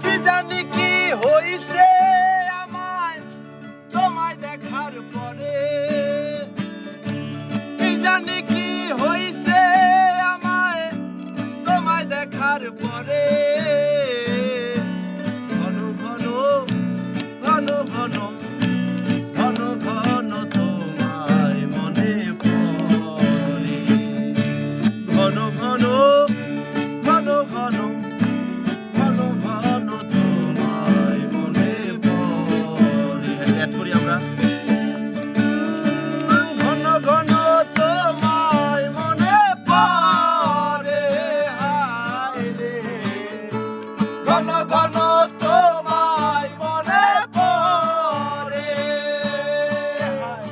কি জানি কি হইছে আমায় তোমায় দেখার পরে, কি জানি কি হইছে আমায় তোমায় দেখার পরে, ঘন ঘন ঘন ঘন ঘন ঘন তোমায় মনে পড়ে, ঘন ঘন ঘন ঘন ঘন ঘন তোমায় মনে পড়ে। অ্যাড করি আমরা, ঘন ঘন তোমায় মনে পড়ে, হায় রে ঘন ঘন তোমায় মনে পড়ে, হায়।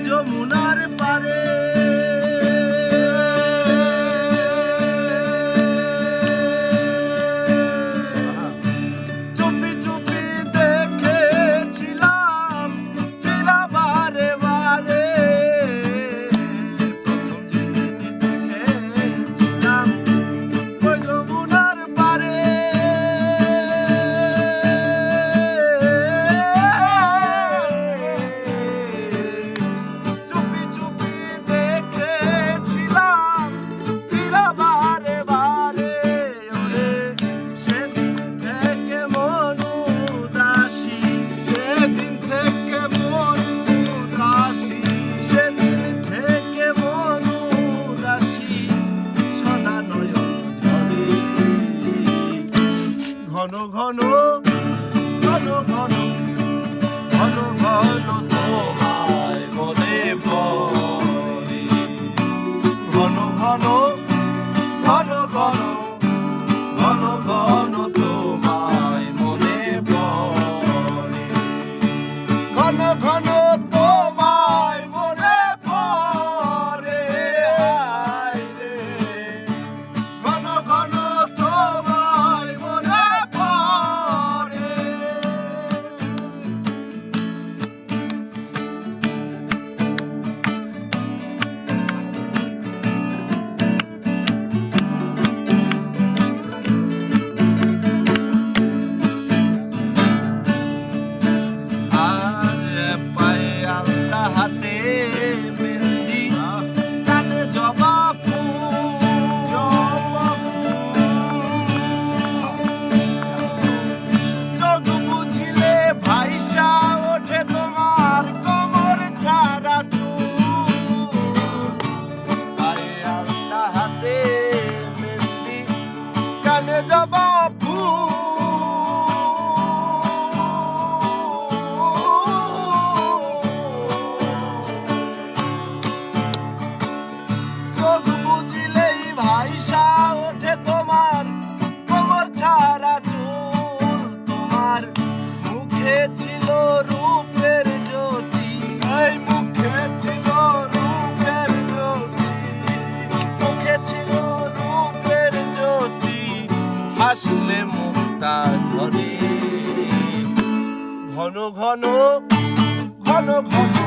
যমুনার পারে চুপি চুপি দেখেছিলাম ফিরা বারে বারে, প্রথম যেদিন দেখেছিলাম ওই যমুনার পারে, ঘন ঘন ঘন ঘন ঘন ঘন তোমায় মনে পড়ে, ঘন ঘন ঘন ঘন ঘন ঘন তোমায় মনে পড়ে, ঘন ঘন তোমায় মনে পড়ে, হায় রে ঘন ঘন তোমায় মনে পড়ে। আর পায়ে আলতা হাতে মেহেন্দি, কানে জবা ফুল, চোখ বুঝিলে ভাইসা ওঠে তোমার কোমর ছাড়া চুল, পায়ে আলতা হাতে মেহেন্দি, কানে জবা ফুল, চোখ বুঝিলেই ভাইসা ওঠে তোমার কোমর ছাড়া চুল, তোমার মুখে ছিল রূপের জ্যোতি, এই মুখে ছিল রূপের জ্যোতি, মুখে ছিল রূপের জ্যোতি, হাসলে মুক্তা ঝরে, ঘন ঘন ঘন ঘন